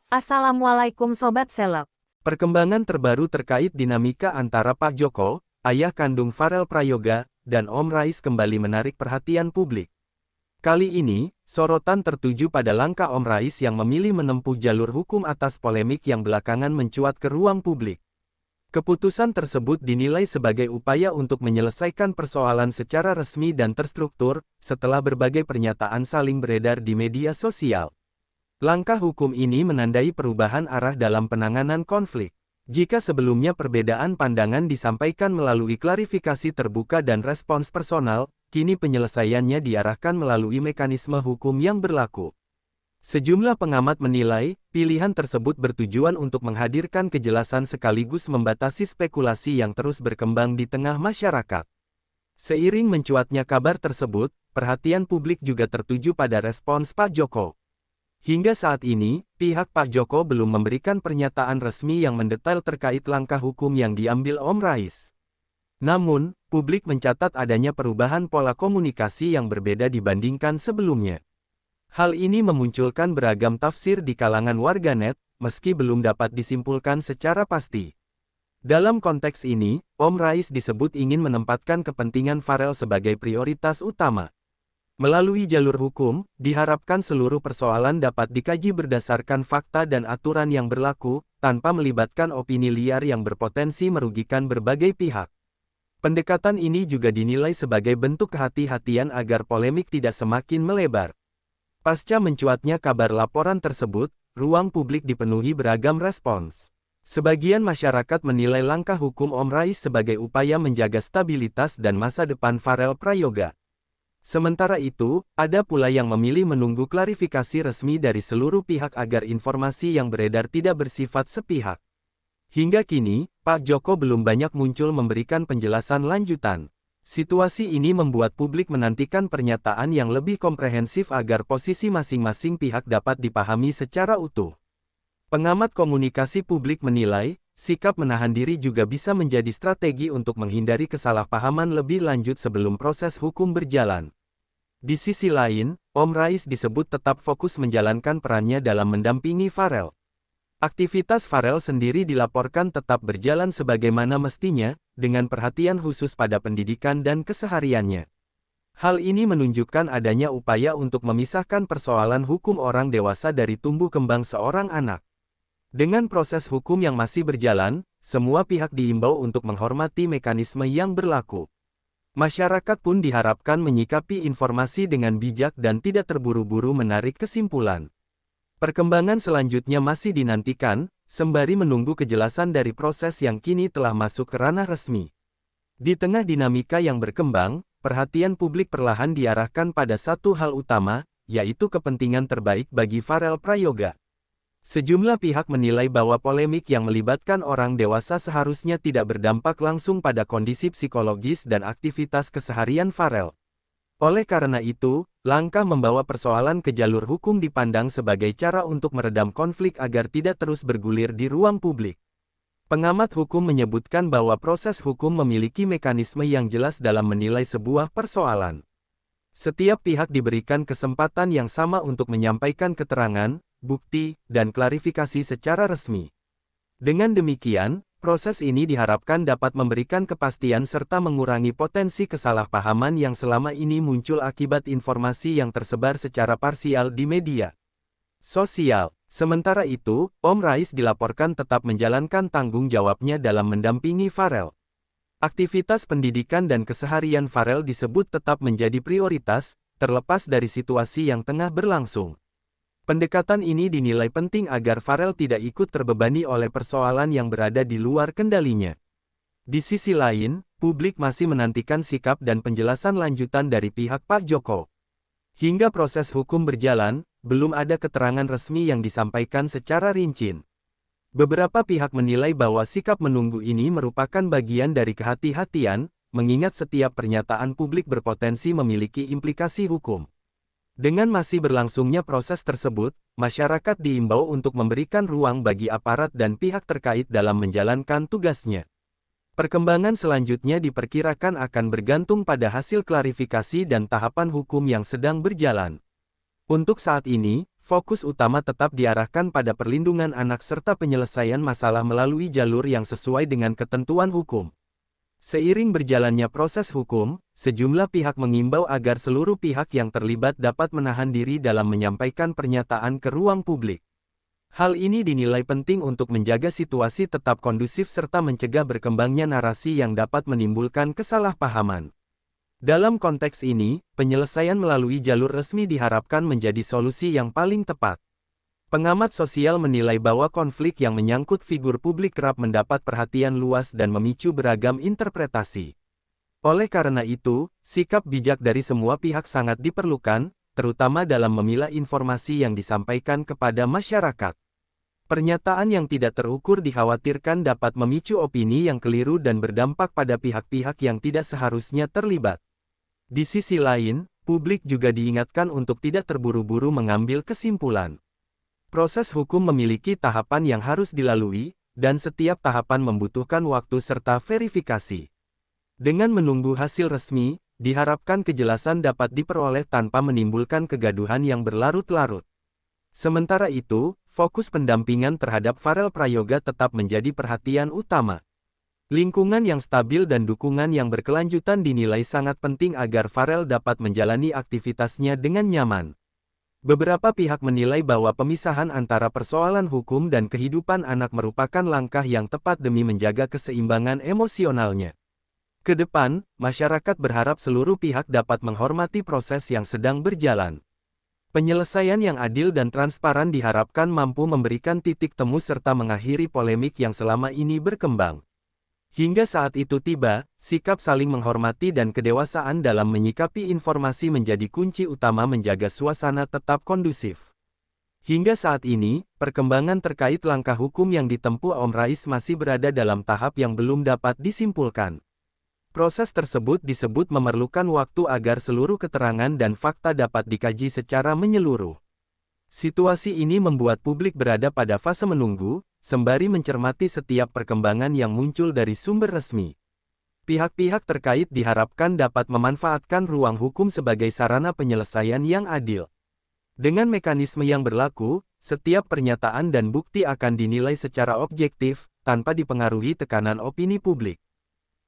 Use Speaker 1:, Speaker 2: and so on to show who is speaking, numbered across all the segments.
Speaker 1: Assalamualaikum Sobat Seleb.
Speaker 2: Perkembangan terbaru terkait dinamika antara Pak Joko, ayah kandung Farel Prayoga, dan Om Rais kembali menarik perhatian publik. Kali ini, sorotan tertuju pada langkah Om Rais yang memilih menempuh jalur hukum atas polemik yang belakangan mencuat ke ruang publik. Keputusan tersebut dinilai sebagai upaya untuk menyelesaikan persoalan secara resmi dan terstruktur, setelah berbagai pernyataan saling beredar di media sosial. Langkah hukum ini menandai perubahan arah dalam penanganan konflik. Jika sebelumnya perbedaan pandangan disampaikan melalui klarifikasi terbuka dan respons personal, kini penyelesaiannya diarahkan melalui mekanisme hukum yang berlaku. Sejumlah pengamat menilai, pilihan tersebut bertujuan untuk menghadirkan kejelasan sekaligus membatasi spekulasi yang terus berkembang di tengah masyarakat. Seiring mencuatnya kabar tersebut, perhatian publik juga tertuju pada respons Pak Joko. Hingga saat ini, pihak Pak Joko belum memberikan pernyataan resmi yang mendetail terkait langkah hukum yang diambil Om Rais. Namun, publik mencatat adanya perubahan pola komunikasi yang berbeda dibandingkan sebelumnya. Hal ini memunculkan beragam tafsir di kalangan warganet, meski belum dapat disimpulkan secara pasti. Dalam konteks ini, Om Rais disebut ingin menempatkan kepentingan Farel sebagai prioritas utama. Melalui jalur hukum, diharapkan seluruh persoalan dapat dikaji berdasarkan fakta dan aturan yang berlaku, tanpa melibatkan opini liar yang berpotensi merugikan berbagai pihak. Pendekatan ini juga dinilai sebagai bentuk kehati-hatian agar polemik tidak semakin melebar. Pasca mencuatnya kabar laporan tersebut, ruang publik dipenuhi beragam respons. Sebagian masyarakat menilai langkah hukum Om Rais sebagai upaya menjaga stabilitas dan masa depan Farel Prayoga. Sementara itu, ada pula yang memilih menunggu klarifikasi resmi dari seluruh pihak agar informasi yang beredar tidak bersifat sepihak. Hingga kini, Pak Joko belum banyak muncul memberikan penjelasan lanjutan. Situasi ini membuat publik menantikan pernyataan yang lebih komprehensif agar posisi masing-masing pihak dapat dipahami secara utuh. Pengamat komunikasi publik menilai, sikap menahan diri juga bisa menjadi strategi untuk menghindari kesalahpahaman lebih lanjut sebelum proses hukum berjalan. Di sisi lain, Om Rais disebut tetap fokus menjalankan perannya dalam mendampingi Farel. Aktivitas Farel sendiri dilaporkan tetap berjalan sebagaimana mestinya, dengan perhatian khusus pada pendidikan dan kesehariannya. Hal ini menunjukkan adanya upaya untuk memisahkan persoalan hukum orang dewasa dari tumbuh kembang seorang anak. Dengan proses hukum yang masih berjalan, semua pihak diimbau untuk menghormati mekanisme yang berlaku. Masyarakat pun diharapkan menyikapi informasi dengan bijak dan tidak terburu-buru menarik kesimpulan. Perkembangan selanjutnya masih dinantikan, sembari menunggu kejelasan dari proses yang kini telah masuk ke ranah resmi. Di tengah dinamika yang berkembang, perhatian publik perlahan diarahkan pada satu hal utama, yaitu kepentingan terbaik bagi Farel Prayoga. Sejumlah pihak menilai bahwa polemik yang melibatkan orang dewasa seharusnya tidak berdampak langsung pada kondisi psikologis dan aktivitas keseharian Farel. Oleh karena itu, langkah membawa persoalan ke jalur hukum dipandang sebagai cara untuk meredam konflik agar tidak terus bergulir di ruang publik. Pengamat hukum menyebutkan bahwa proses hukum memiliki mekanisme yang jelas dalam menilai sebuah persoalan. Setiap pihak diberikan kesempatan yang sama untuk menyampaikan keterangan, bukti, dan klarifikasi secara resmi. Dengan demikian, proses ini diharapkan dapat memberikan kepastian serta mengurangi potensi kesalahpahaman yang selama ini muncul akibat informasi yang tersebar secara parsial di media sosial. Sementara itu, Om Rais dilaporkan tetap menjalankan tanggung jawabnya dalam mendampingi Farel. Aktivitas pendidikan dan keseharian Farel disebut tetap menjadi prioritas, terlepas dari situasi yang tengah berlangsung. Pendekatan ini dinilai penting agar Farel tidak ikut terbebani oleh persoalan yang berada di luar kendalinya. Di sisi lain, publik masih menantikan sikap dan penjelasan lanjutan dari pihak Pak Joko. Hingga proses hukum berjalan, belum ada keterangan resmi yang disampaikan secara rinci. Beberapa pihak menilai bahwa sikap menunggu ini merupakan bagian dari kehati-hatian, mengingat setiap pernyataan publik berpotensi memiliki implikasi hukum. Dengan masih berlangsungnya proses tersebut, masyarakat diimbau untuk memberikan ruang bagi aparat dan pihak terkait dalam menjalankan tugasnya. Perkembangan selanjutnya diperkirakan akan bergantung pada hasil klarifikasi dan tahapan hukum yang sedang berjalan. Untuk saat ini, fokus utama tetap diarahkan pada perlindungan anak serta penyelesaian masalah melalui jalur yang sesuai dengan ketentuan hukum. Seiring berjalannya proses hukum, sejumlah pihak mengimbau agar seluruh pihak yang terlibat dapat menahan diri dalam menyampaikan pernyataan ke ruang publik. Hal ini dinilai penting untuk menjaga situasi tetap kondusif serta mencegah berkembangnya narasi yang dapat menimbulkan kesalahpahaman. Dalam konteks ini, penyelesaian melalui jalur resmi diharapkan menjadi solusi yang paling tepat. Pengamat sosial menilai bahwa konflik yang menyangkut figur publik kerap mendapat perhatian luas dan memicu beragam interpretasi. Oleh karena itu, sikap bijak dari semua pihak sangat diperlukan, terutama dalam memilah informasi yang disampaikan kepada masyarakat. Pernyataan yang tidak terukur dikhawatirkan dapat memicu opini yang keliru dan berdampak pada pihak-pihak yang tidak seharusnya terlibat. Di sisi lain, publik juga diingatkan untuk tidak terburu-buru mengambil kesimpulan. Proses hukum memiliki tahapan yang harus dilalui, dan setiap tahapan membutuhkan waktu serta verifikasi. Dengan menunggu hasil resmi, diharapkan kejelasan dapat diperoleh tanpa menimbulkan kegaduhan yang berlarut-larut. Sementara itu, fokus pendampingan terhadap Farel Prayoga tetap menjadi perhatian utama. Lingkungan yang stabil dan dukungan yang berkelanjutan dinilai sangat penting agar Farel dapat menjalani aktivitasnya dengan nyaman. Beberapa pihak menilai bahwa pemisahan antara persoalan hukum dan kehidupan anak merupakan langkah yang tepat demi menjaga keseimbangan emosionalnya. Ke depan, masyarakat berharap seluruh pihak dapat menghormati proses yang sedang berjalan. Penyelesaian yang adil dan transparan diharapkan mampu memberikan titik temu serta mengakhiri polemik yang selama ini berkembang. Hingga saat itu tiba, sikap saling menghormati dan kedewasaan dalam menyikapi informasi menjadi kunci utama menjaga suasana tetap kondusif. Hingga saat ini, perkembangan terkait langkah hukum yang ditempuh Om Rais masih berada dalam tahap yang belum dapat disimpulkan. Proses tersebut disebut memerlukan waktu agar seluruh keterangan dan fakta dapat dikaji secara menyeluruh. Situasi ini membuat publik berada pada fase menunggu, sembari mencermati setiap perkembangan yang muncul dari sumber resmi. Pihak-pihak terkait diharapkan dapat memanfaatkan ruang hukum sebagai sarana penyelesaian yang adil. Dengan mekanisme yang berlaku, setiap pernyataan dan bukti akan dinilai secara objektif, tanpa dipengaruhi tekanan opini publik.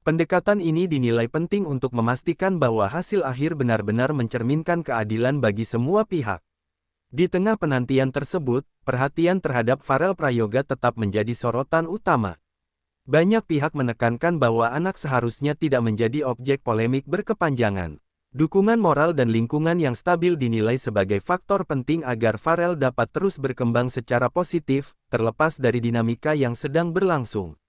Speaker 2: Pendekatan ini dinilai penting untuk memastikan bahwa hasil akhir benar-benar mencerminkan keadilan bagi semua pihak. Di tengah penantian tersebut, perhatian terhadap Farel Prayoga tetap menjadi sorotan utama. Banyak pihak menekankan bahwa anak seharusnya tidak menjadi objek polemik berkepanjangan. Dukungan moral dan lingkungan yang stabil dinilai sebagai faktor penting agar Farel dapat terus berkembang secara positif, terlepas dari dinamika yang sedang berlangsung.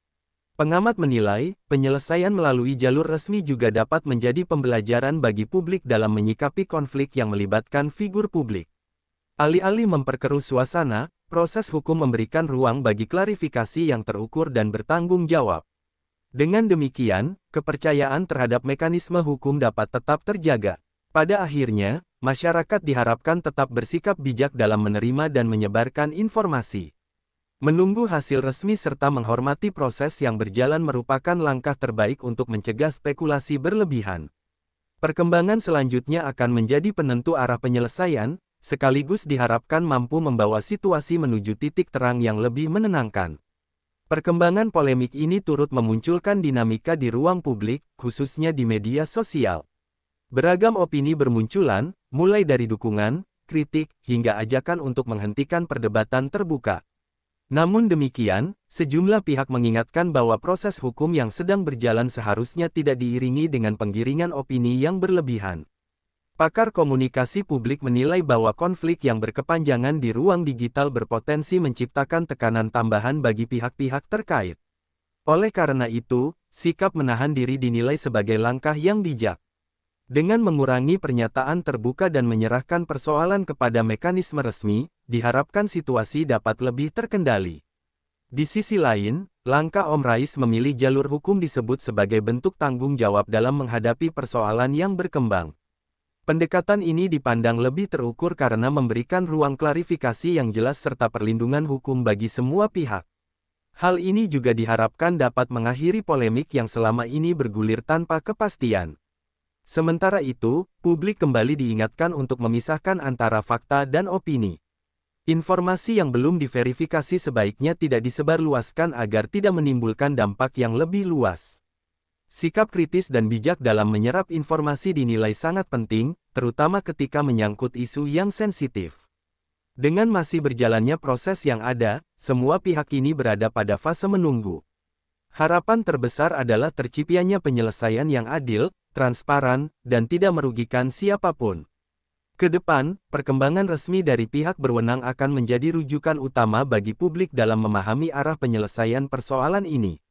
Speaker 2: Pengamat menilai, penyelesaian melalui jalur resmi juga dapat menjadi pembelajaran bagi publik dalam menyikapi konflik yang melibatkan figur publik. Alih-alih memperkeruh suasana, proses hukum memberikan ruang bagi klarifikasi yang terukur dan bertanggung jawab. Dengan demikian, kepercayaan terhadap mekanisme hukum dapat tetap terjaga. Pada akhirnya, masyarakat diharapkan tetap bersikap bijak dalam menerima dan menyebarkan informasi. Menunggu hasil resmi serta menghormati proses yang berjalan merupakan langkah terbaik untuk mencegah spekulasi berlebihan. Perkembangan selanjutnya akan menjadi penentu arah penyelesaian, sekaligus diharapkan mampu membawa situasi menuju titik terang yang lebih menenangkan. Perkembangan polemik ini turut memunculkan dinamika di ruang publik, khususnya di media sosial. Beragam opini bermunculan, mulai dari dukungan, kritik, hingga ajakan untuk menghentikan perdebatan terbuka. Namun demikian, sejumlah pihak mengingatkan bahwa proses hukum yang sedang berjalan seharusnya tidak diiringi dengan penggiringan opini yang berlebihan. Pakar komunikasi publik menilai bahwa konflik yang berkepanjangan di ruang digital berpotensi menciptakan tekanan tambahan bagi pihak-pihak terkait. Oleh karena itu, sikap menahan diri dinilai sebagai langkah yang bijak. Dengan mengurangi pernyataan terbuka dan menyerahkan persoalan kepada mekanisme resmi, diharapkan situasi dapat lebih terkendali. Di sisi lain, langkah Om Rais memilih jalur hukum disebut sebagai bentuk tanggung jawab dalam menghadapi persoalan yang berkembang. Pendekatan ini dipandang lebih terukur karena memberikan ruang klarifikasi yang jelas serta perlindungan hukum bagi semua pihak. Hal ini juga diharapkan dapat mengakhiri polemik yang selama ini bergulir tanpa kepastian. Sementara itu, publik kembali diingatkan untuk memisahkan antara fakta dan opini. Informasi yang belum diverifikasi sebaiknya tidak disebarluaskan agar tidak menimbulkan dampak yang lebih luas. Sikap kritis dan bijak dalam menyerap informasi dinilai sangat penting, terutama ketika menyangkut isu yang sensitif. Dengan masih berjalannya proses yang ada, semua pihak ini berada pada fase menunggu. Harapan terbesar adalah terciptanya penyelesaian yang adil, transparan, dan tidak merugikan siapapun. Ke depan, perkembangan resmi dari pihak berwenang akan menjadi rujukan utama bagi publik dalam memahami arah penyelesaian persoalan ini.